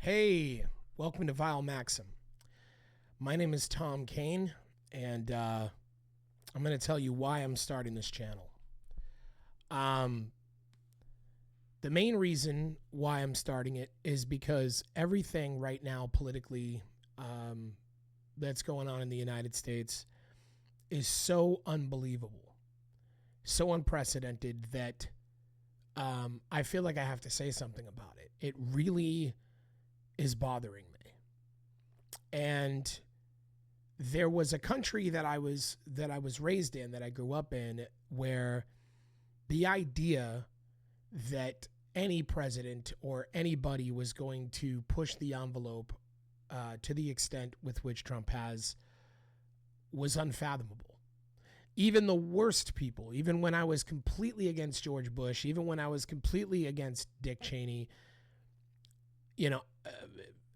Hey, welcome to Vile Maxim. My name is Tom Kane, and I'm going to tell you why I'm starting this channel. The main reason why I'm starting it is because everything right now politically that's going on in the United States is so unbelievable, so unprecedented that I feel like I have to say something about it. It really is bothering me. And there was a country that I was raised in, that I grew up in, where the idea that any president or anybody was going to push the envelope to the extent with which Trump has was unfathomable. Even the worst people, even when I was completely against George Bush, even when I was completely against Dick Cheney,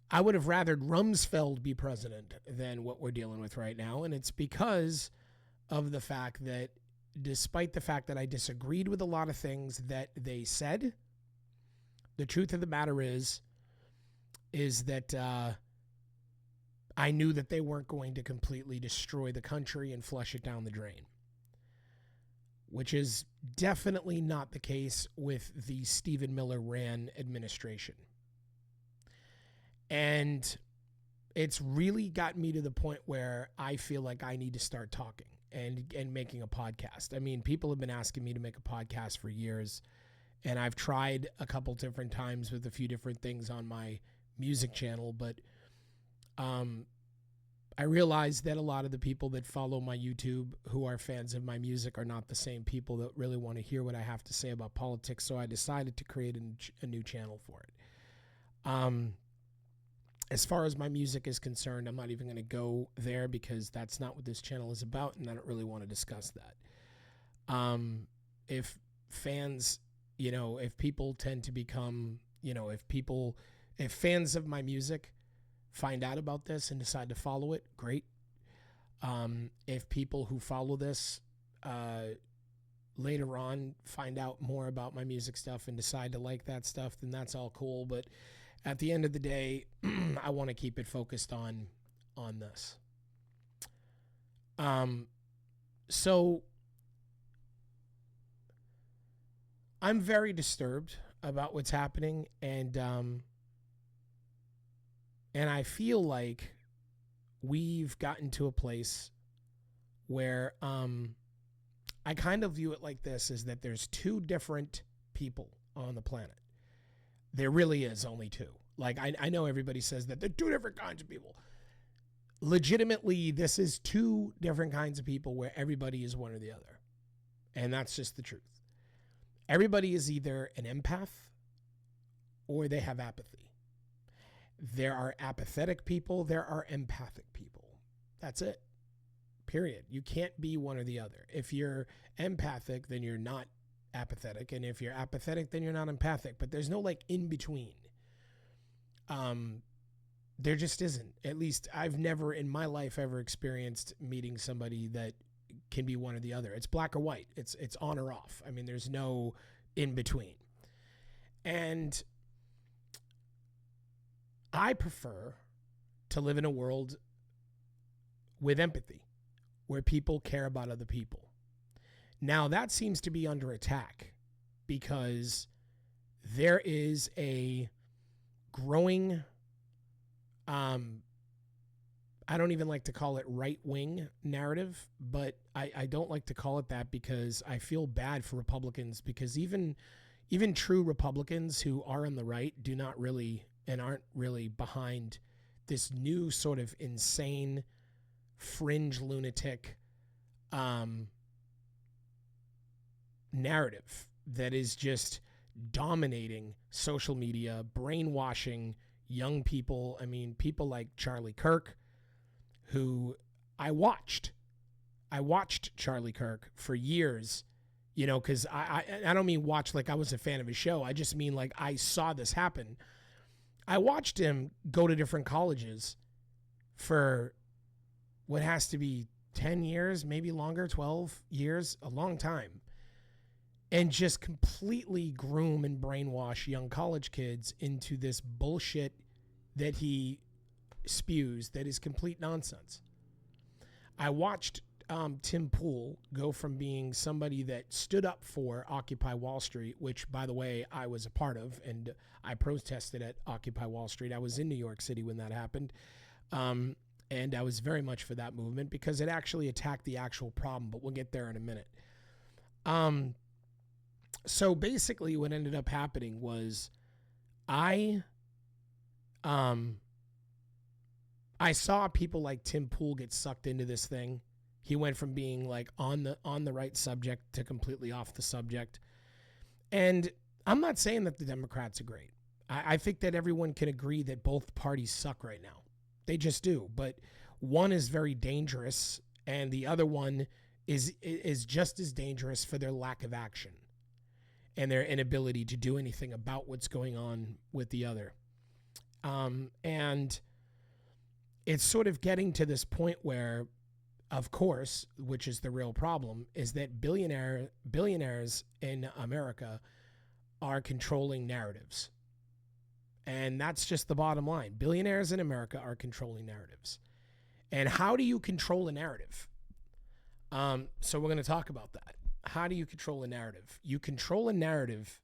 I would have rathered Rumsfeld be president than what we're dealing with right now. And it's because of the fact that despite the fact that I disagreed with a lot of things that they said, the truth of the matter is that I knew that they weren't going to completely destroy the country and flush it down the drain, which is definitely not the case with the Stephen Miller ran administration. And it's really got me to the point where I feel like I need to start talking and making a podcast. I mean, people have been asking me to make a podcast for years, and I've tried a couple different times with a few different things on my music channel, but I realized that a lot of the people that follow my YouTube who are fans of my music are not the same people that really want to hear what I have to say about politics, so I decided to create a new channel for it. As far as my music is concerned, I'm not even going to go there because that's not what this channel is about, and I don't really want to discuss that. If fans, if people tend to become, if fans of my music find out about this and decide to follow it, great. If people who follow this later on find out more about my music stuff and decide to like that stuff, then that's all cool. But at the end of the day, I want to keep it focused on this. So I'm very disturbed about what's happening, and I feel like we've gotten to a place where I kind of view it like this, is that there's two different people on the planet. There really is only two. Like, I know everybody says that there are two different kinds of people. Legitimately, this is two different kinds of people where everybody is one or the other. And that's just the truth. Everybody is either an empath or they have apathy. There are apathetic people, there are empathic people. That's it. Period. You can't be one or the other. If you're empathic, then you're not apathetic. And if you're apathetic, then you're not empathic. But there's no in between. There just isn't. At least I've never in my life ever experienced meeting somebody that can be one or the other. It's black or white. It's on or off. I mean, there's no in between. And I prefer to live in a world with empathy, where people care about other people. Now, that seems to be under attack because there is a growing, I don't even like to call it right-wing narrative, but I don't like to call it that because I feel bad for Republicans, because even true Republicans who are on the right do not really and aren't really behind this new sort of insane, fringe lunatic narrative that is just dominating social media, brainwashing young people. I mean, people like Charlie Kirk, who I watched Charlie Kirk for years, because I don't mean watch like I was a fan of his show. I just mean like I saw this happen. I watched him go to different colleges for what has to be 10 years, maybe longer, 12 years, a long time, and just completely groom and brainwash young college kids into this bullshit that he spews that is complete nonsense. I watched Tim Pool go from being somebody that stood up for Occupy Wall Street, which, by the way, I was a part of, and I protested at Occupy Wall Street. I was in New York City when that happened, and I was very much for that movement because it actually attacked the actual problem, but we'll get there in a minute. So basically what ended up happening was I saw people like Tim Pool get sucked into this thing. He went from being like on the right subject to completely off the subject. And I'm not saying that the Democrats are great. I think that everyone can agree that both parties suck right now. They just do. But one is very dangerous, and the other one is just as dangerous for their lack of action and their inability to do anything about what's going on with the other. And it's sort of getting to this point where, of course, which is the real problem, is that billionaires in America are controlling narratives. And that's just the bottom line. Billionaires in America are controlling narratives. And how do you control a narrative? So we're going to talk about that. How do you control a narrative? You control a narrative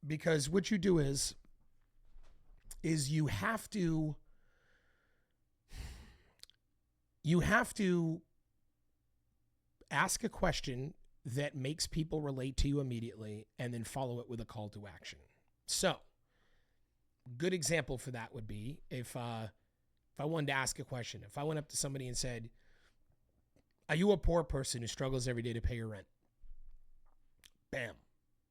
because what you do is you have to ask a question that makes people relate to you immediately and then follow it with a call to action. So, good example for that would be if I wanted to ask a question. If I went up to somebody and said, "Are you a poor person who struggles every day to pay your rent?" Bam.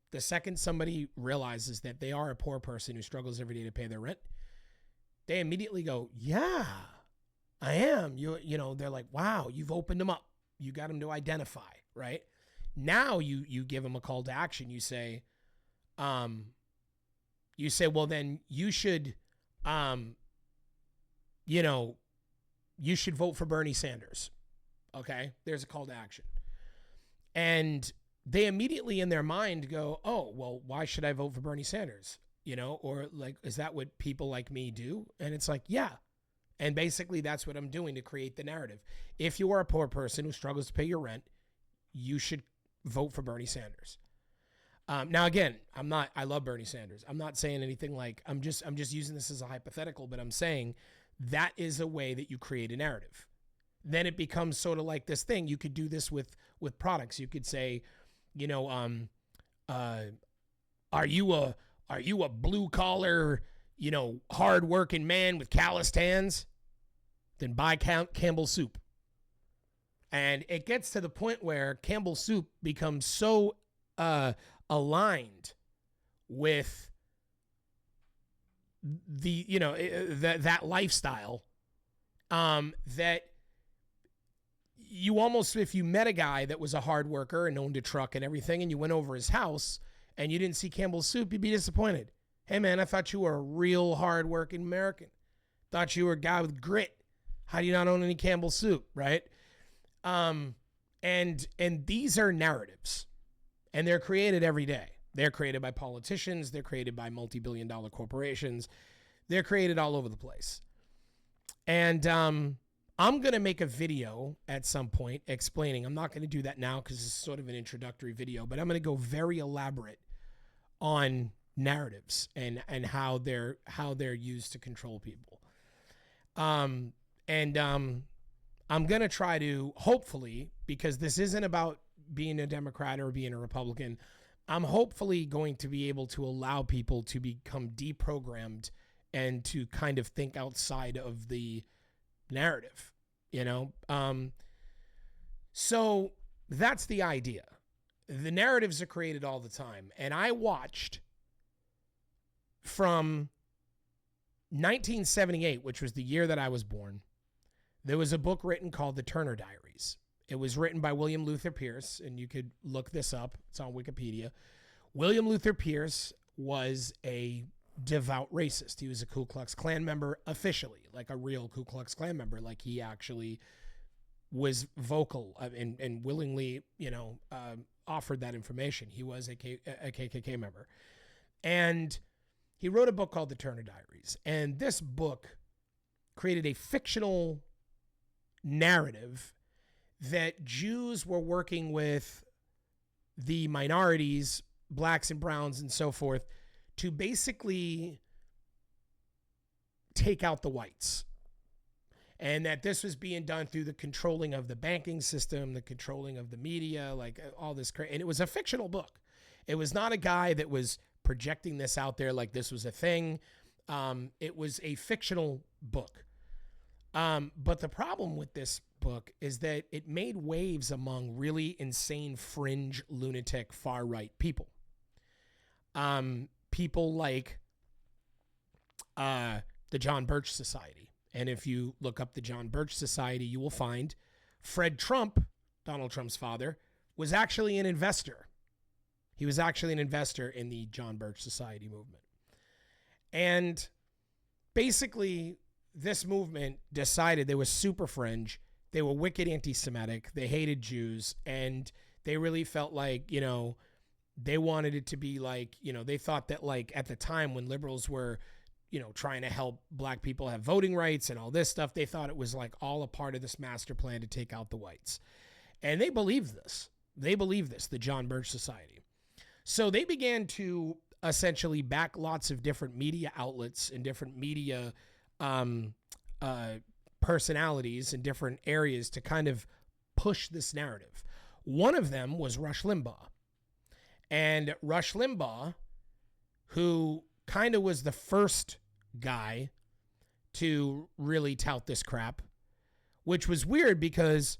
The second somebody realizes that they are a poor person who struggles every day to pay their rent, they immediately go, "Yeah, I am." You know, they're like, "Wow, you've opened them up. You got them to identify," right? Now you give them a call to action. You say, well, then you should, you should vote for Bernie Sanders. Okay, there's a call to action. And they immediately in their mind go, "Oh, well, why should I vote for Bernie Sanders?" You know, or like, is that what people like me do? And it's like, yeah. And basically that's what I'm doing to create the narrative. If you are a poor person who struggles to pay your rent, you should vote for Bernie Sanders. Now, again, I love Bernie Sanders. I'm not saying anything like, I'm just using this as a hypothetical, but I'm saying that is a way that you create a narrative. Then it becomes sort of like this thing. You could do this with products. You could say, are you a blue collar, hard working man with calloused hands? Then buy Campbell Soup. And it gets to the point where Campbell Soup becomes so aligned with the that lifestyle that you almost, if you met a guy that was a hard worker and owned a truck and everything, and you went over his house and you didn't see Campbell Soup, you'd be disappointed. Hey man, I thought you were a real hard working American. Thought you were a guy with grit. How do you not own any Campbell Soup, right? And these are narratives, and they're created every day. They're created by politicians. They're created by multi-billion-dollar corporations. They're created all over the place. And I'm going to make a video at some point explaining. I'm not going to do that now because it's sort of an introductory video, but I'm going to go very elaborate on narratives and how they're used to control people. I'm going to try to, hopefully, because this isn't about being a Democrat or being a Republican, I'm hopefully going to be able to allow people to become deprogrammed and to kind of think outside of the narrative, So that's the idea. The narratives are created all the time. And I watched from 1978, which was the year that I was born, there was a book written called The Turner Diaries. It was written by William Luther Pierce, and you could look this up. It's on Wikipedia. William Luther Pierce was a devout racist. He was a Ku Klux Klan member officially, like a real Ku Klux Klan member. Like he actually was vocal and willingly, offered that information. He was a KKK member. And he wrote a book called The Turner Diaries. And this book created a fictional narrative that Jews were working with the minorities, blacks and browns and so forth, to basically take out the whites. And that this was being done through the controlling of the banking system, the controlling of the media, like all this. And it was a fictional book. It was not a guy that was projecting this out there like this was a thing. It was a fictional book. But the problem with this book is that it made waves among really insane, fringe, lunatic, far-right people. People like the John Birch Society. And if you look up the John Birch Society, you will find Fred Trump, Donald Trump's father, was actually an investor. He was actually an investor in the John Birch Society movement. And basically, this movement decided they were super fringe. They were wicked anti-Semitic. They hated Jews. And they really felt like, you know, they wanted it to be like, you know, they thought that like at the time when liberals were, you know, trying to help black people have voting rights and all this stuff, they thought it was like all a part of this master plan to take out the whites. And they believed this. They believed this, the John Birch Society. So they began to essentially back lots of different media outlets and different media personalities in different areas to kind of push this narrative. One of them was Rush Limbaugh. And Rush Limbaugh, who kind of was the first guy to really tout this crap, which was weird because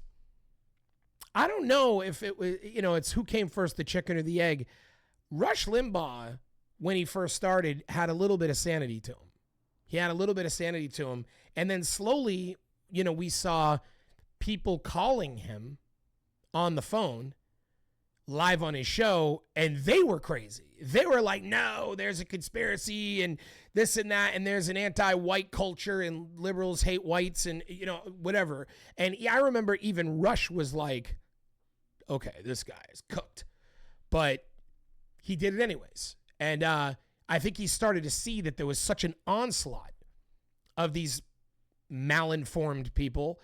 I don't know if it was, you know, it's who came first, the chicken or the egg. Rush Limbaugh, when he first started, had a little bit of sanity to him. He had a little bit of sanity to him. And then slowly, you know, we saw people calling him on the phone live on his show, and they were crazy. They were like, no, there's a conspiracy and this and that, and there's an anti-white culture and liberals hate whites and, you know, whatever. And I remember even Rush was like, okay, this guy is cooked. But he did it anyways. And I think he started to see that there was such an onslaught of these malinformed people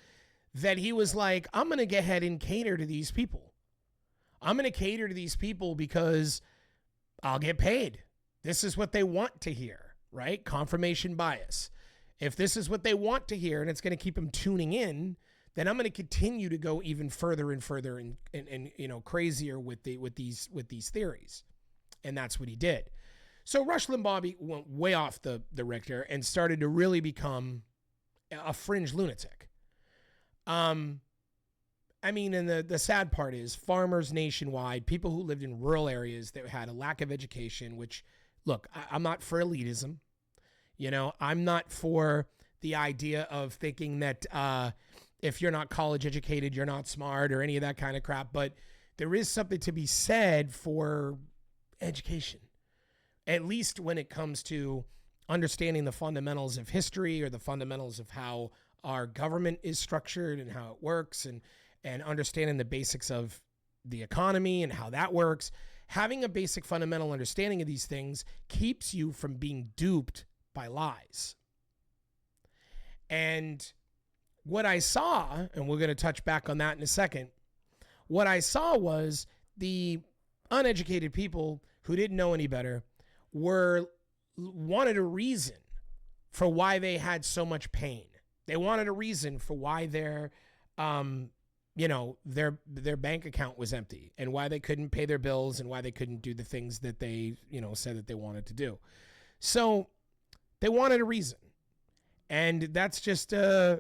that he was like, I'm going to go ahead and cater to these people. I'm going to cater to these people because I'll get paid. This is what they want to hear, right? Confirmation bias. If this is what they want to hear and it's going to keep them tuning in, then I'm going to continue to go even further and further and you know, crazier with these theories. And that's what he did. So Rush Limbaugh went way off the Richter and started to really become a fringe lunatic. I mean, and the sad part is farmers nationwide, people who lived in rural areas that had a lack of education, which, look, I'm not for elitism. You know, I'm not for the idea of thinking that if you're not college educated, you're not smart or any of that kind of crap. But there is something to be said for education, at least when it comes to understanding the fundamentals of history or the fundamentals of how our government is structured and how it works, and understanding the basics of the economy and how that works. Having a basic fundamental understanding of these things keeps you from being duped by lies. And what I saw, and we're going to touch back on that in a second, what I saw was the uneducated people who didn't know any better wanted a reason for why they had so much pain. They wanted a reason for why their bank account was empty and why they couldn't pay their bills and why they couldn't do the things that they, you know, said that they wanted to do. So they wanted a reason. And that's just, Rush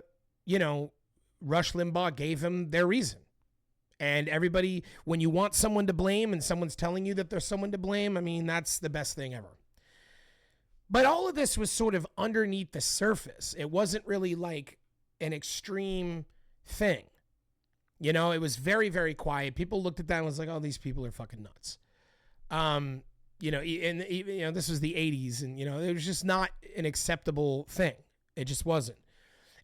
Limbaugh gave them their reason. And everybody, when you want someone to blame and someone's telling you that there's someone to blame, I mean, that's the best thing ever. But all of this was sort of underneath the surface. It wasn't really like an extreme thing. You know, it was very, very quiet. People looked at that and was like, oh, these people are fucking nuts. This was the 80s, and, you know, it was just not an acceptable thing. It just wasn't.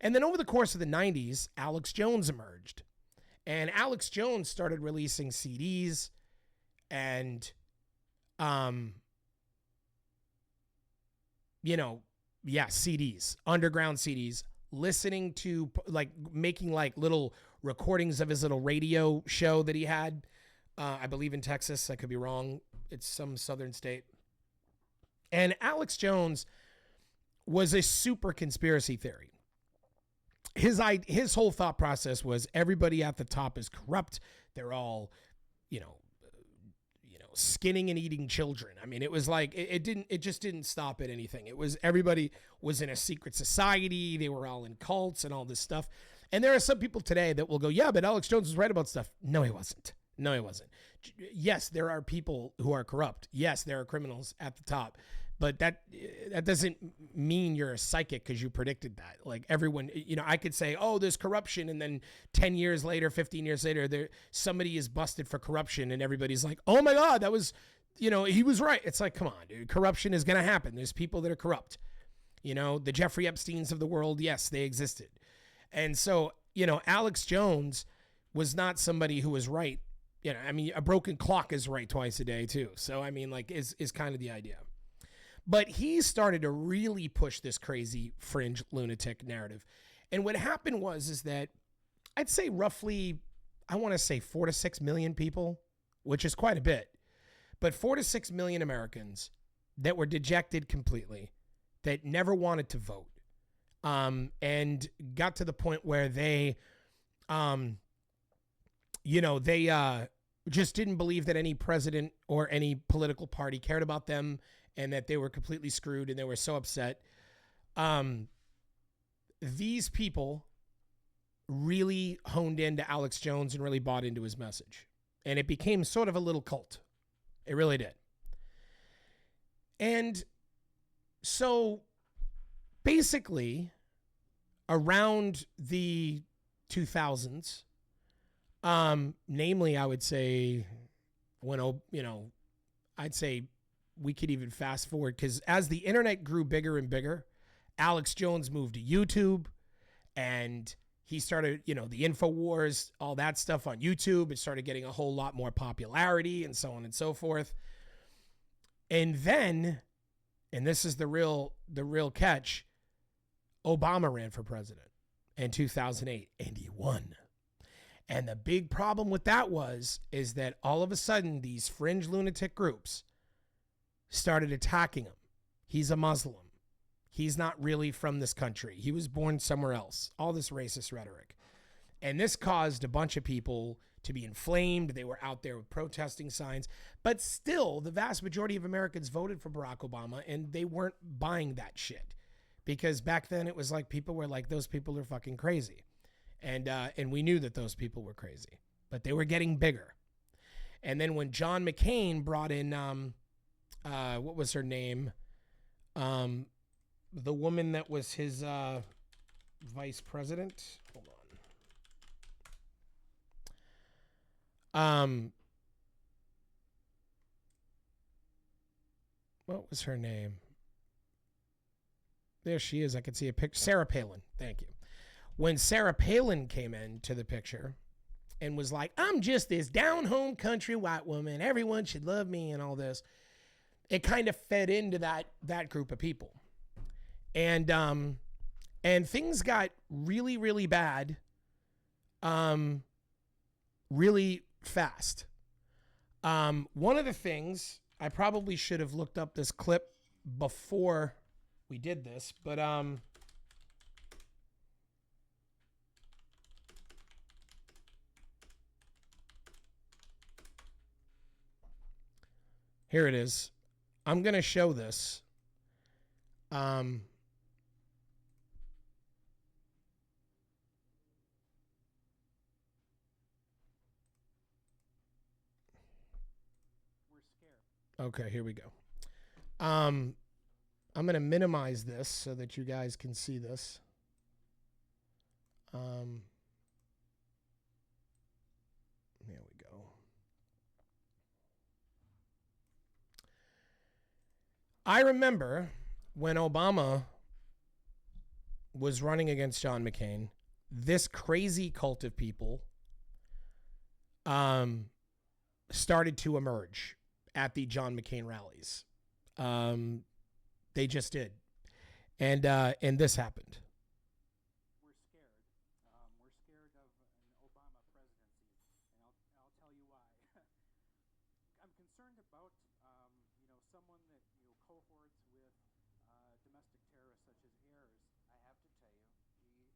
And then over the course of the 90s, Alex Jones emerged. And Alex Jones started releasing CDs, and CDs, underground CDs, listening to, like, making like little recordings of his little radio show that he had, I believe in Texas. I could be wrong. It's some southern state. And Alex Jones was a super conspiracy theory. His whole thought process was everybody at the top is corrupt. They're all, skinning and eating children. I mean, it was like, it just didn't stop at anything. It was, everybody was in a secret society. They were all in cults and all this stuff. And there are some people today that will go, yeah, but Alex Jones was right about stuff. No, he wasn't. Yes, there are people who are corrupt. Yes, there are criminals at the top. But that doesn't mean you're a psychic because you predicted that. Like, everyone, I could say, oh, there's corruption. And then 10 years later, 15 years later, somebody is busted for corruption. And everybody's like, oh, my God, that was, he was right. It's like, come on, dude. Corruption is going to happen. There's people that are corrupt. The Jeffrey Epsteins of the world, yes, they existed. And so, Alex Jones was not somebody who was right. A broken clock is right twice a day, too. So, is kind of the idea. But he started to really push this crazy fringe lunatic narrative. And what happened is that I'd say roughly, I want to say 4 to 6 million people, which is quite a bit, but 4 to 6 million Americans that were dejected completely, that never wanted to vote, and got to the point where they, just didn't believe that any president or any political party cared about them, and that they were completely screwed, and they were so upset. These people really honed into Alex Jones and really bought into his message. And it became sort of a little cult. It really did. And so basically, around the 2000s, namely, I would say, I'd say we could even fast forward, because as the internet grew bigger and bigger, Alex Jones moved to YouTube, and he started, the InfoWars, all that stuff on YouTube. It started getting a whole lot more popularity, and so on and so forth. And then, and this is the real catch, Obama ran for president in 2008, and he won. And the big problem with that is that all of a sudden, these fringe lunatic groups started attacking him. He's a Muslim. He's not really from this country. He was born somewhere else. All this racist rhetoric. And this caused a bunch of people to be inflamed. They were out there with protesting signs. But still, the vast majority of Americans voted for Barack Obama, and they weren't buying that shit. Because back then, it was like people were like, those people are fucking crazy. And we knew that those people were crazy. But they were getting bigger. And then when John McCain brought in... what was her name? The woman that was his vice president. Hold on. What was her name? There she is. I could see a picture. Sarah Palin. Thank you. When Sarah Palin came into the picture and was like, I'm just this down-home country white woman. Everyone should love me and all this. It kind of fed into that group of people. And things got really, really bad really fast. One of the things, I probably should have looked up this clip before we did this, but here it is. I'm going to show this. Okay, here we go. I'm going to minimize this so that you guys can see this. There we go. I remember when Obama was running against John McCain, this crazy cult of people started to emerge at the John McCain rallies. They just did. And this happened. We're scared. We're scared of an Obama presidency, and I'll tell you why. I'm concerned about someone that cohorts with domestic terrorists such as Ayers. I have to tell you,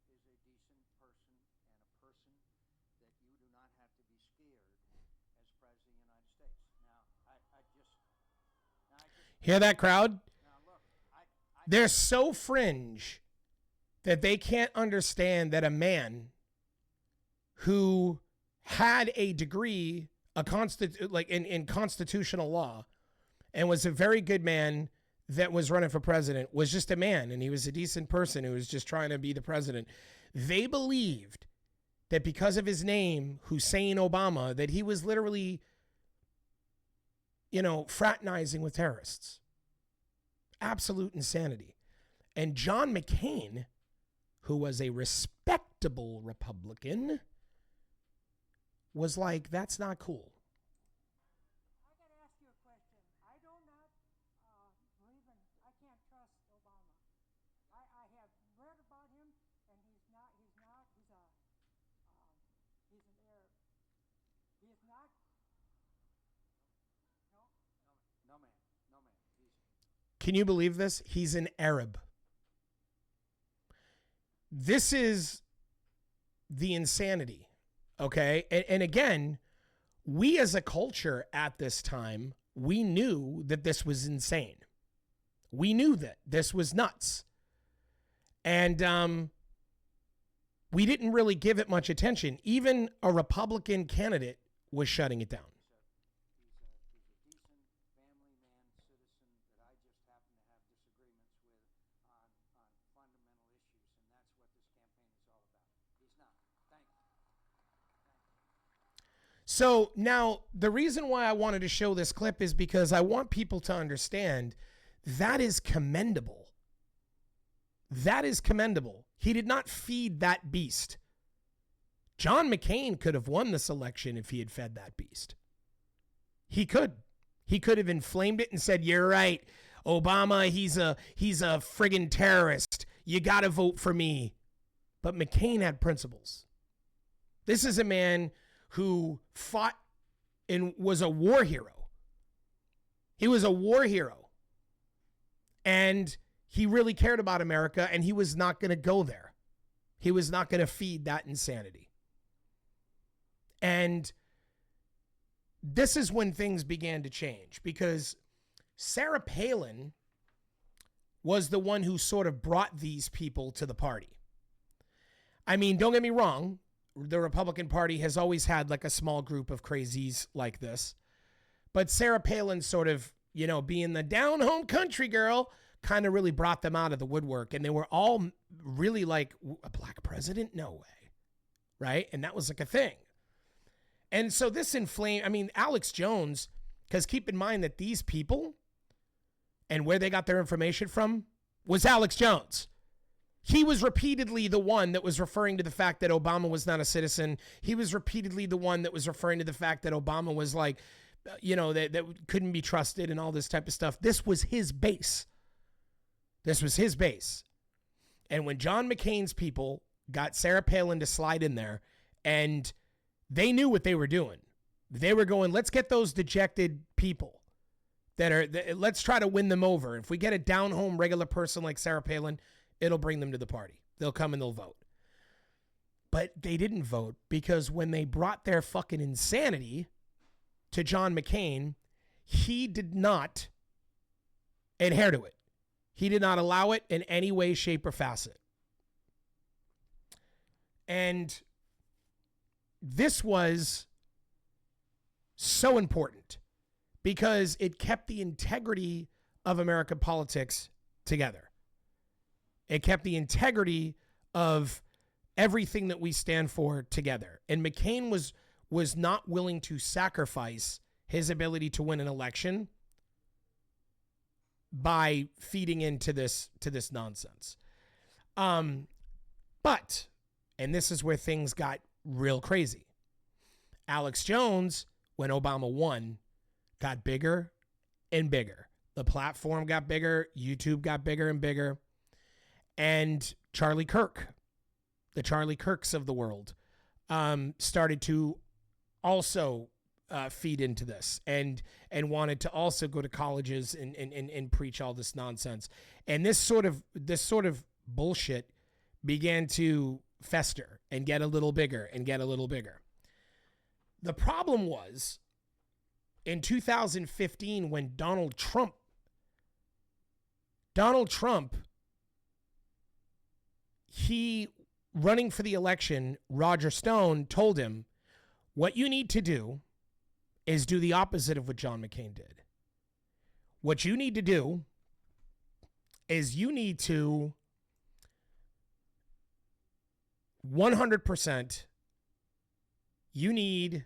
he is a decent person and a person that you do not have to be scared as president of the United States. Now, I just hear that, crowd? now look, They're so fringe that they can't understand that a man who had a degree in constitutional law and was a very good man that was running for president was just a man, and he was a decent person who was just trying to be the president. They believed that because of his name, Hussein Obama, that he was literally, fraternizing with terrorists. Absolute insanity. And John McCain, who was a respectable Republican, was like, that's not cool. I got to ask you a question. I do not believe in, I can't trust Obama. I have read about him, and he's an Arab. He is not, no man. Can you believe this? He's an Arab. This is the insanity, okay? And again, we as a culture at this time, we knew that this was insane. We knew that this was nuts. And we didn't really give it much attention. Even a Republican candidate was shutting it down. He's a decent family man, citizen that I just happen to have disagreements with on fundamental issues, and that's what this campaign is all about. He's not. Thank you. So now the reason why I wanted to show this clip is because I want people to understand that is commendable. That is commendable. He did not feed that beast. John McCain could have won this election if he had fed that beast. He could. He could have inflamed it and said, "You're right, Obama, he's a friggin' terrorist. You got to vote for me." But McCain had principles. This is a man who fought and was a war hero. He was a war hero. And he really cared about America, and he was not going to go there. He was not going to feed that insanity. And this is when things began to change, because Sarah Palin was the one who sort of brought these people to the party. I mean, don't get me wrong. The Republican Party has always had like a small group of crazies like this. But Sarah Palin sort of, being the down home country girl, kind of really brought them out of the woodwork. And they were all really like, a black president? No way. Right? And that was like a thing. And so this inflamed, Alex Jones, because keep in mind that these people and where they got their information from was Alex Jones. He was repeatedly the one that was referring to the fact that Obama was not a citizen. He was repeatedly the one that was referring to the fact that Obama was like, that couldn't be trusted and all this type of stuff. This was his base. This was his base. And when John McCain's people got Sarah Palin to slide in there, and they knew what they were doing. They were going, let's get those dejected people let's try to win them over. If we get a down home regular person like Sarah Palin, it'll bring them to the party. They'll come and they'll vote. But they didn't vote because when they brought their fucking insanity to John McCain, he did not adhere to it. He did not allow it in any way, shape, or facet. And this was so important because it kept the integrity of American politics together. It kept the integrity of everything that we stand for together. And McCain was not willing to sacrifice his ability to win an election by feeding into this nonsense. But, and this is where things got real crazy. Alex Jones, when Obama won, got bigger and bigger. The platform got bigger. YouTube got bigger and bigger. and Charlie Kirk, the Charlie Kirks of the world, started to also feed into this and wanted to also go to colleges and preach all this nonsense. And this sort of bullshit began to fester and get a little bigger and get a little bigger. The problem was in 2015 when Donald Trump, he running for the election, Roger Stone told him, what you need to do is do the opposite of what John McCain did. What you need to do is you need to 100%, you need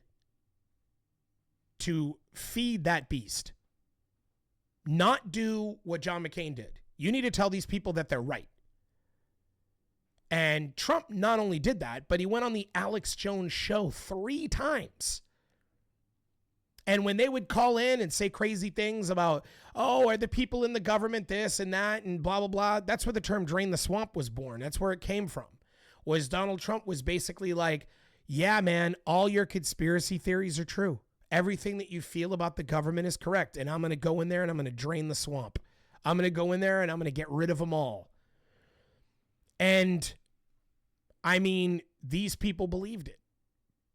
to feed that beast. Not do what John McCain did. You need to tell these people that they're right. And Trump not only did that, but he went on the Alex Jones show 3 times. And when they would call in and say crazy things about, oh, are the people in the government this and that and blah, blah, blah, that's where the term drain the swamp was born. That's where it came from. Was Donald Trump was basically like, yeah, man, all your conspiracy theories are true. Everything that you feel about the government is correct. And I'm going to go in there and I'm going to drain the swamp. I'm going to go in there and I'm going to get rid of them all. And I mean, these people believed it.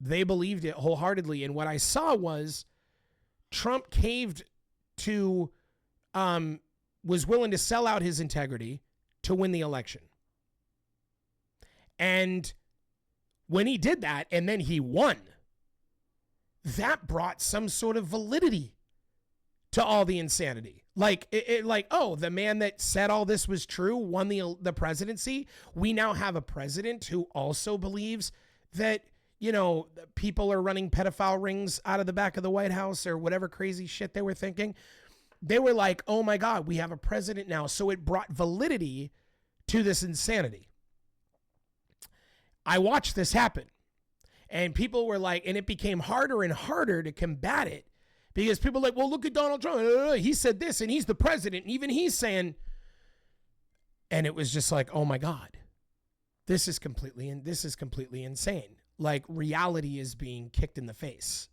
They believed it wholeheartedly. And what I saw was Trump caved to, was willing to sell out his integrity to win the election. And when he did that and then he won, that brought some sort of validity to all the insanity. Like, oh, the man that said all this was true won the presidency. We now have a president who also believes that, you know, people are running pedophile rings out of the back of the White House or whatever crazy shit they were thinking. They were like, oh my God, we have a president now. So it brought validity to this insanity. I watched this happen. And people were like, and it became harder and harder to combat it because people were like, well, look at Donald Trump. He said this and he's the president. And even he's saying, and it was just like, oh my God, this is completely insane. Like reality is being kicked in the face.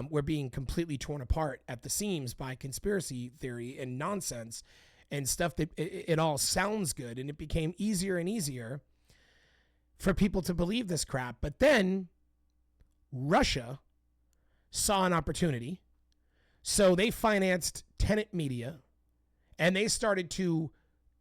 We're being completely torn apart at the seams by conspiracy theory and nonsense and stuff that it all sounds good. And it became easier and easier for people to believe this crap. But then Russia saw an opportunity. So they financed Tenet Media and they started to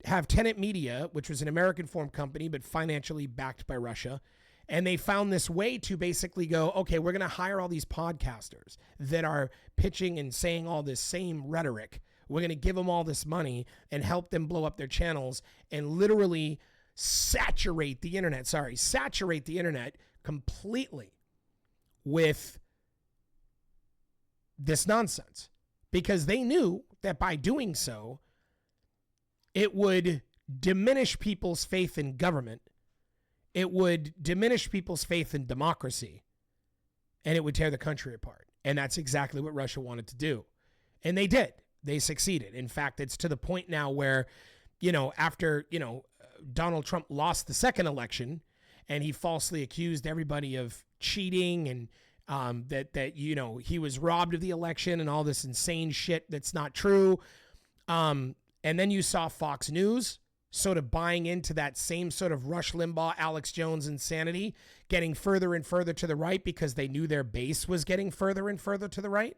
have Tenet Media, which was an American formed company, but financially backed by Russia. And they found this way to basically go, okay, we're going to hire all these podcasters that are pitching and saying all this same rhetoric. We're going to give them all this money and help them blow up their channels and literally saturate the internet completely with this nonsense, because they knew that by doing so, it would diminish people's faith in government. It would diminish people's faith in democracy, and it would tear the country apart. And that's exactly what Russia wanted to do. And they did. They succeeded. In fact, it's to the point now where, you know, after, you know, Donald Trump lost the second election and he falsely accused everybody of cheating and that you know, he was robbed of the election and all this insane shit that's not true. And then you saw Fox News sort of buying into that same sort of Rush Limbaugh, Alex Jones insanity, getting further and further to the right because they knew their base was getting further and further to the right,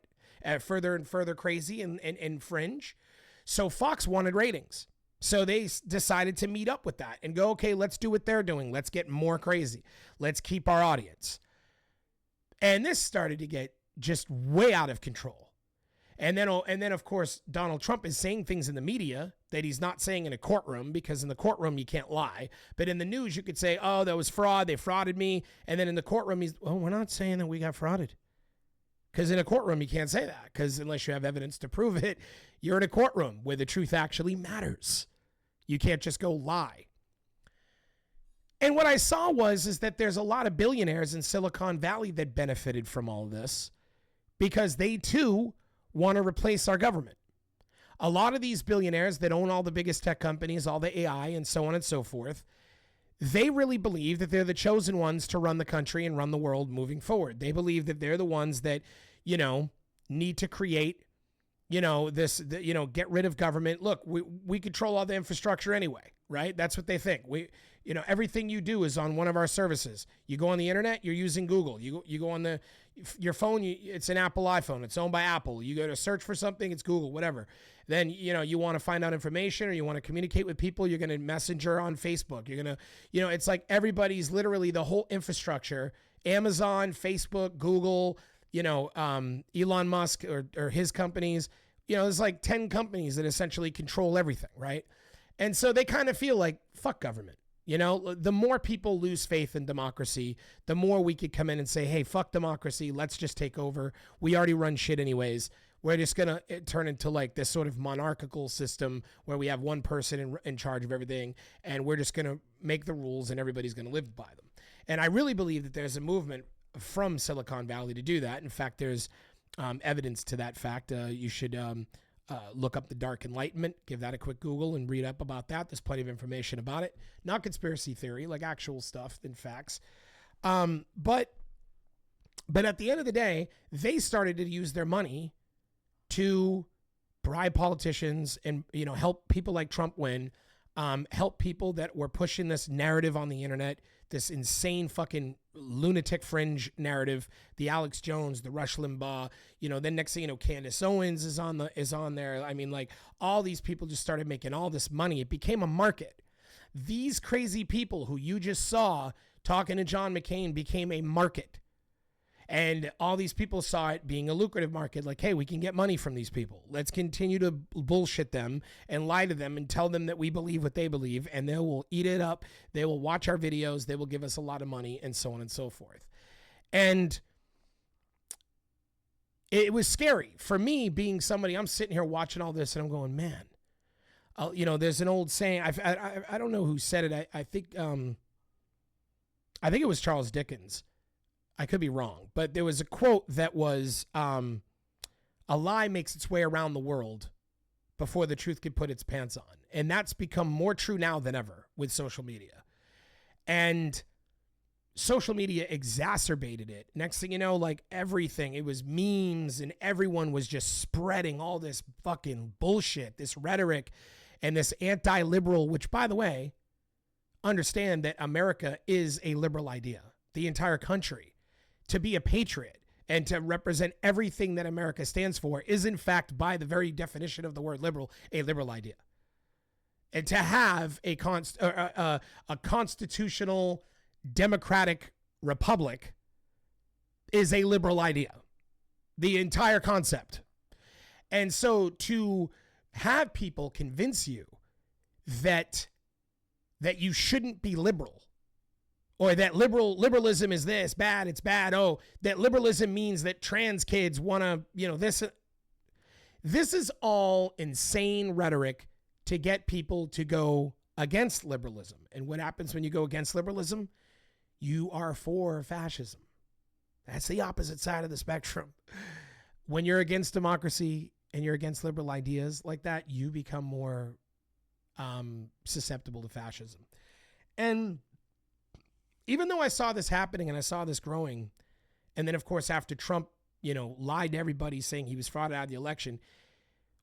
further and further crazy and fringe. So Fox wanted ratings. So they decided to meet up with that and go, okay, let's do what they're doing. Let's get more crazy. Let's keep our audience. And this started to get just way out of control. And then of course, Donald Trump is saying things in the media that he's not saying in a courtroom, because in the courtroom, you can't lie. But in the news, you could say, oh, that was fraud. They frauded me. And then in the courtroom, we're not saying that we got frauded. Because in a courtroom, you can't say that, because unless you have evidence to prove it, you're in a courtroom where the truth actually matters. You can't just go lie. And what I saw is that there's a lot of billionaires in Silicon Valley that benefited from all of this, because they too want to replace our government. A lot of these billionaires that own all the biggest tech companies, all the AI and so on and so forth, they really believe that they're the chosen ones to run the country and run the world moving forward. They believe that they're the ones that, need to create, get rid of government. Look, we control all the infrastructure anyway, right? That's what they think. Everything you do is on one of our services. You go on the internet, you're using Google. You go on your phone, it's an Apple iPhone. It's owned by Apple. You go to search for something, it's Google, whatever. Then, you want to find out information or you want to communicate with people, you're going to Messenger on Facebook. You're going to, it's like everybody's literally the whole infrastructure, Amazon, Facebook, Google, Elon Musk or his companies, there's like 10 companies that essentially control everything, right? And so they kind of feel like, fuck government. The more people lose faith in democracy, the more we could come in and say, hey, fuck democracy. Let's just take over. We already run shit anyways. We're just going to turn into like this sort of monarchical system where we have one person in charge of everything, and we're just going to make the rules and everybody's going to live by them. And I really believe that there's a movement from Silicon Valley to do that. In fact, there's evidence to that fact. You should look up the Dark Enlightenment, give that a quick Google and read up about that. There's plenty of information about it. Not conspiracy theory, like actual stuff and facts. But at the end of the day, they started to use their money to bribe politicians and, help people like Trump win, help people that were pushing this narrative on the internet, this insane fucking lunatic fringe narrative, the Alex Jones, the Rush Limbaugh, then next thing you know, Candace Owens is on there. I mean, like, all these people just started making all this money. It became a market. These crazy people who you just saw talking to John McCain became a market. And all these people saw it being a lucrative market. Like, hey, we can get money from these people. Let's continue to bullshit them and lie to them and tell them that we believe what they believe, and they will eat it up. They will watch our videos. They will give us a lot of money, and so on and so forth. And it was scary for me, being somebody. I'm sitting here watching all this, and I'm going, man. There's an old saying. I don't know who said it. I think it was Charles Dickens. I could be wrong, but there was a quote that was, a lie makes its way around the world before the truth could put its pants on. And that's become more true now than ever with social media. And social media exacerbated it. Next thing you know, like everything, it was memes and everyone was just spreading all this fucking bullshit, this rhetoric and this anti-liberal, which, by the way, understand that America is a liberal idea. The entire country. To be a patriot and to represent everything that America stands for is, in fact, by the very definition of the word liberal, a liberal idea. And to have a constitutional democratic republic is a liberal idea. The entire concept. And so to have people convince you that you shouldn't be liberal, or that liberalism is this, bad, it's bad. Oh, that liberalism means that trans kids want to, this. This is all insane rhetoric to get people to go against liberalism. And what happens when you go against liberalism? You are for fascism. That's the opposite side of the spectrum. When you're against democracy and you're against liberal ideas like that, you become more susceptible to fascism. And even though I saw this happening and I saw this growing, and then, of course, after Trump, lied to everybody saying he was frauded out of the election,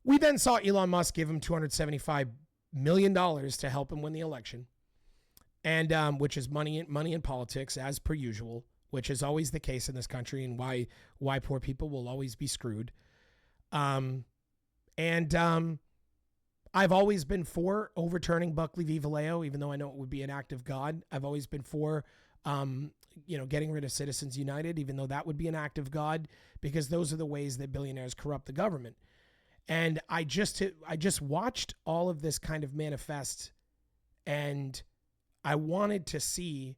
we then saw Elon Musk give him $275 million to help him win the election, and which is money in politics, as per usual, which is always the case in this country, and why poor people will always be screwed. I've always been for overturning Buckley v. Vallejo, even though I know it would be an act of God. I've always been for, getting rid of Citizens United, even though that would be an act of God, because those are the ways that billionaires corrupt the government. And I just watched all of this kind of manifest, and I wanted to see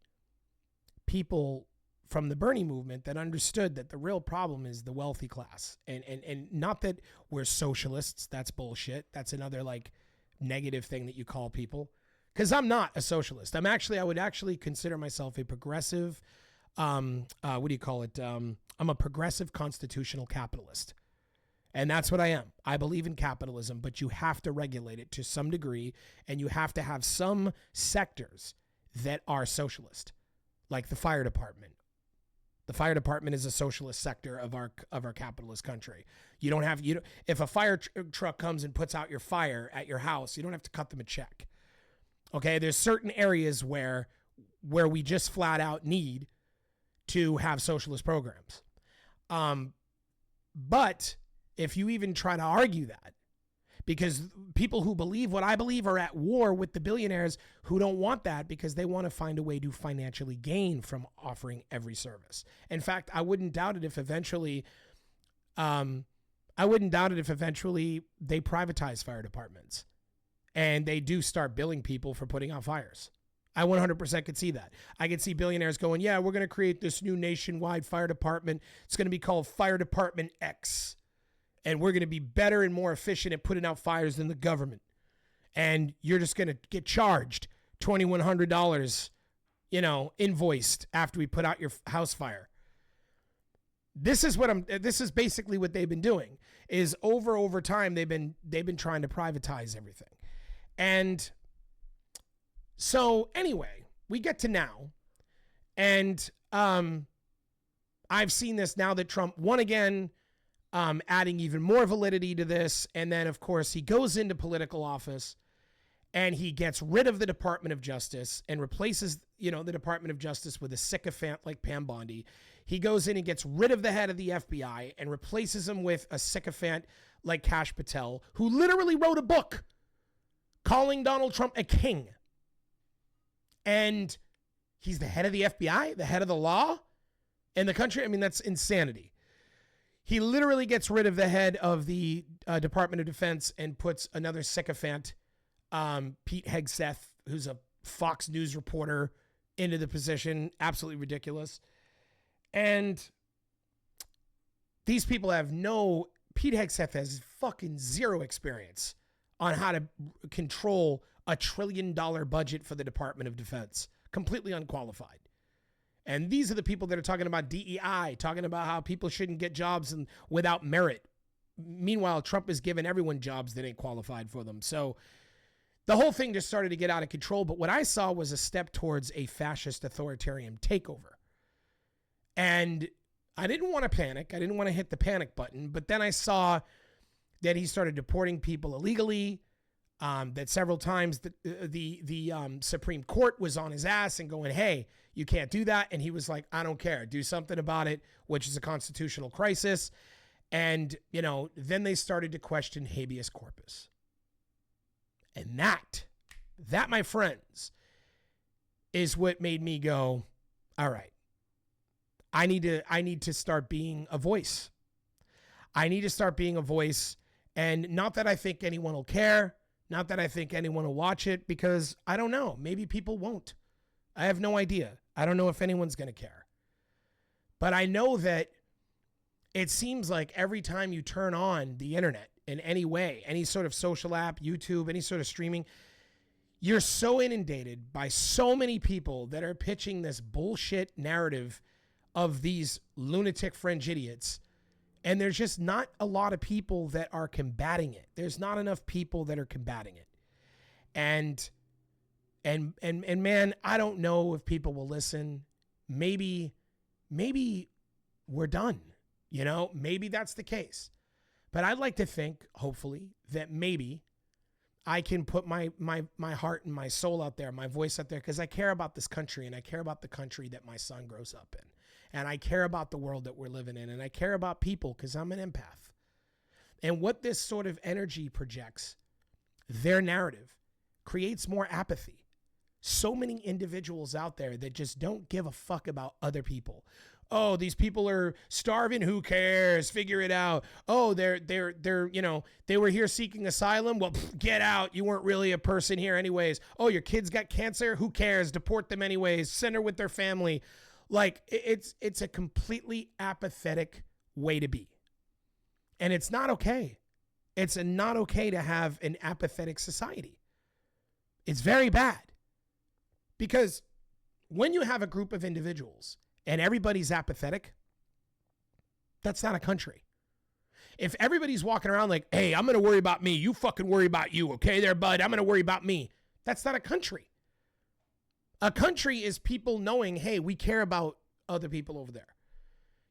people from the Bernie movement that understood that the real problem is the wealthy class, and not that we're socialists. That's bullshit. That's another like negative thing that you call people, because I'm not a socialist. I would actually consider myself a progressive. What do you call it? I'm a progressive constitutional capitalist. And that's what I am. I believe in capitalism, but you have to regulate it to some degree, and you have to have some sectors that are socialist, like the fire department. The fire department is a socialist sector of our capitalist country. If a fire truck comes and puts out your fire at your house, you don't have to cut them a check. Okay, there's certain areas where we just flat out need to have socialist programs. But if you even try to argue that, because people who believe what I believe are at war with the billionaires who don't want that because they want to find a way to financially gain from offering every service. In fact, I wouldn't doubt it if eventually they privatize fire departments and they do start billing people for putting out fires. I 100% could see that. I could see billionaires going, yeah, we're going to create this new nationwide fire department. It's going to be called Fire Department X. And we're going to be better and more efficient at putting out fires than the government. And you're just going to get charged $2,100, invoiced after we put out your house fire. This is basically what they've been doing is over time, they've been trying to privatize everything. And so anyway, we get to now, and I've seen this now that Trump won again, adding even more validity to this. And then, of course, he goes into political office and he gets rid of the Department of Justice and replaces, the Department of Justice with a sycophant like Pam Bondi. He goes in and gets rid of the head of the FBI and replaces him with a sycophant like Kash Patel, who literally wrote a book calling Donald Trump a king. And he's the head of the FBI, the head of the law in the country. I mean, that's insanity. He literally gets rid of the head of the Department of Defense and puts another sycophant, Pete Hegseth, who's a Fox News reporter, into the position. Absolutely ridiculous. And these people have Pete Hegseth has fucking zero experience on how to control a $1 trillion budget for the Department of Defense. Completely unqualified. And these are the people that are talking about DEI, talking about how people shouldn't get jobs without merit. Meanwhile, Trump is giving everyone jobs that ain't qualified for them. So the whole thing just started to get out of control. But what I saw was a step towards a fascist authoritarian takeover. And I didn't want to panic. I didn't want to hit the panic button. But then I saw that he started deporting people illegally. That several times the Supreme Court was on his ass and going, hey, you can't do that. And he was like, I don't care. Do something about it, which is a constitutional crisis. And, then they started to question habeas corpus. And that, my friends, is what made me go, all right, I need to start being a voice. I need to start being a voice. And not that I think anyone will care. Not that I think anyone will watch it, because I don't know. Maybe people won't. I have no idea. I don't know if anyone's going to care. But I know that it seems like every time you turn on the internet in any way, any sort of social app, YouTube, any sort of streaming, you're so inundated by so many people that are pitching this bullshit narrative of these lunatic fringe idiots. And there's just not a lot of people that are combating it. There's not enough people that are combating it. And man, I don't know if people will listen. Maybe we're done. Maybe that's the case. But I'd like to think, hopefully, that maybe I can put my heart and my soul out there, my voice out there, because I care about this country, and I care about the country that my son grows up in. And I care about the world that we're living in, and I care about people because I'm an empath. And what this sort of energy projects, their narrative, creates more apathy. So many individuals out there that just don't give a fuck about other people. Oh, these people are starving. Who cares? Figure it out. Oh, they were here seeking asylum. Well, get out. You weren't really a person here anyways. Oh, your kids got cancer. Who cares? Deport them anyways. Send her with their family. Like, it's a completely apathetic way to be. And it's not okay. It's not okay to have an apathetic society. It's very bad. Because when you have a group of individuals and everybody's apathetic, that's not a country. If everybody's walking around like, hey, I'm going to worry about me, you fucking worry about you, okay there, bud, I'm going to worry about me. That's not a country. A country is people knowing, hey, we care about other people over there.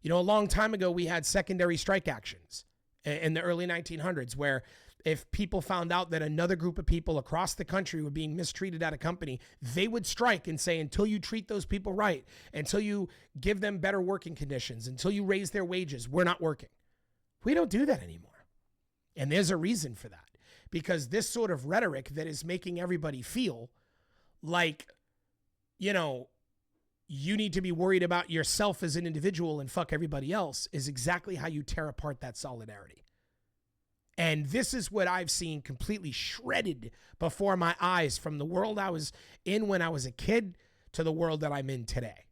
You know, a long time ago, we had secondary strike actions in the early 1900s, where if people found out that another group of people across the country were being mistreated at a company, they would strike and say, until you treat those people right, until you give them better working conditions, until you raise their wages, we're not working. We don't do that anymore. And there's a reason for that, because this sort of rhetoric that is making everybody feel like, you know, you need to be worried about yourself as an individual and fuck everybody else is exactly how you tear apart that solidarity. And this is what I've seen completely shredded before my eyes, from the world I was in when I was a kid to the world that I'm in today.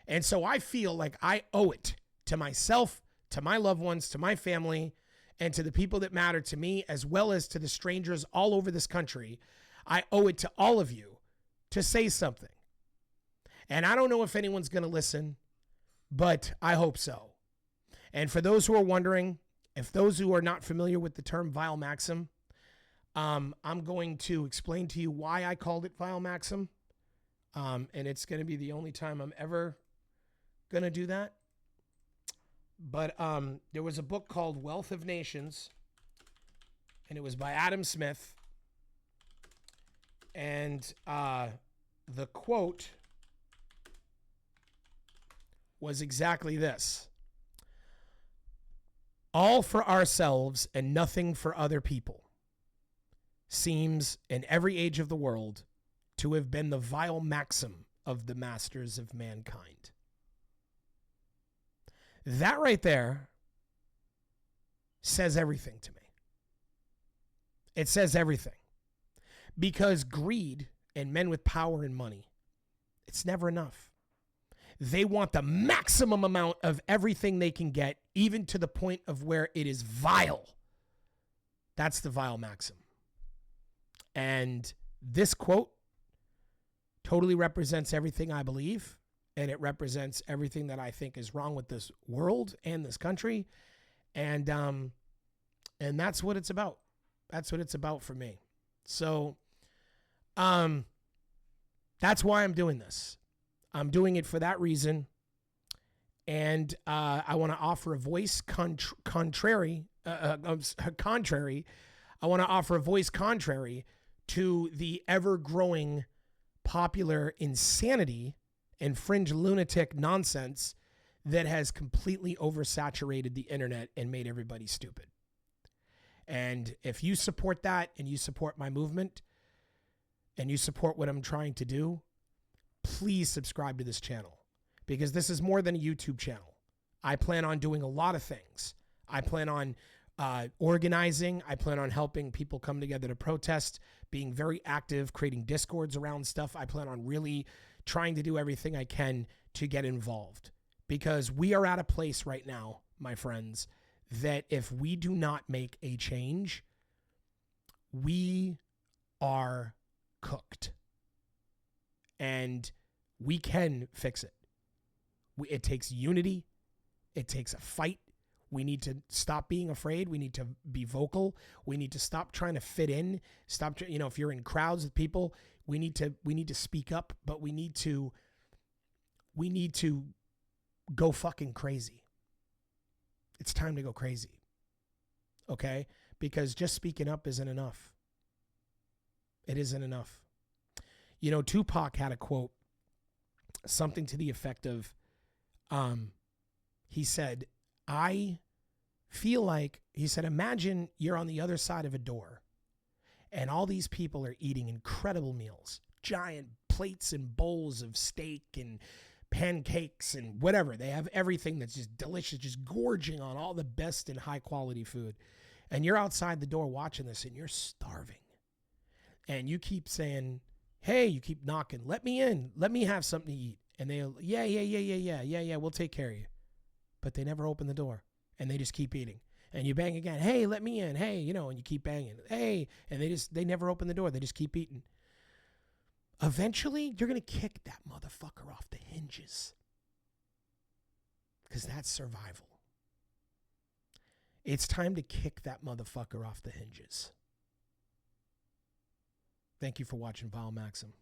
And so I feel like I owe it to myself, to my loved ones, to my family, and to the people that matter to me, as well as to the strangers all over this country. I owe it to all of you to say something. And I don't know if anyone's going to listen, but I hope so. And for those who are wondering, if those who are not familiar with the term Vile Maxim, I'm going to explain to you why I called it Vile Maxim. And it's going to be the only time I'm ever going to do that. But there was a book called Wealth of Nations, and it was by Adam Smith. And the quote was exactly this: all for ourselves and nothing for other people seems, in every age of the world, to have been the vile maxim of the masters of mankind. That right there says everything to me. It says everything. Because greed and men with power and money, it's never enough. They want the maximum amount of everything they can get, even to the point of where it is vile. That's the Vile Maxim. And this quote totally represents everything I believe, and it represents everything that I think is wrong with this world and this country. And that's what it's about. That's what it's about for me. So that's why I'm doing this. I'm doing it for that reason. And I want to offer a voice contrary. I want to offer a voice contrary to the ever-growing popular insanity and fringe lunatic nonsense that has completely oversaturated the internet and made everybody stupid. And if you support that, and you support my movement, and you support what I'm trying to do, please subscribe to this channel, because this is more than a YouTube channel. I plan on doing a lot of things. I plan on organizing. I plan on helping people come together to protest, being very active, creating discords around stuff. I plan on really trying to do everything I can to get involved, because we are at a place right now, my friends, that if we do not make a change, we are cooked. And we can fix it. It takes unity. It takes a fight. We need to stop being afraid. We need to be vocal. We need to stop trying to fit in. Stop, if you're in crowds with people, we need to speak up, but we need to go fucking crazy. It's time to go crazy. Okay? Because just speaking up isn't enough. It isn't enough. Tupac had a quote, something to the effect of, he said, imagine you're on the other side of a door and all these people are eating incredible meals, giant plates and bowls of steak and pancakes and whatever. They have everything that's just delicious, just gorging on all the best and high quality food. And you're outside the door watching this and you're starving. And you keep saying, hey, you keep knocking, let me in, let me have something to eat. And they'll, yeah, we'll take care of you. But they never open the door and they just keep eating. And you bang again, hey, let me in, hey, and you keep banging, hey, and they never open the door, they just keep eating. Eventually, you're going to kick that motherfucker off the hinges. Because that's survival. It's time to kick that motherfucker off the hinges. Thank you for watching Vile Maxim.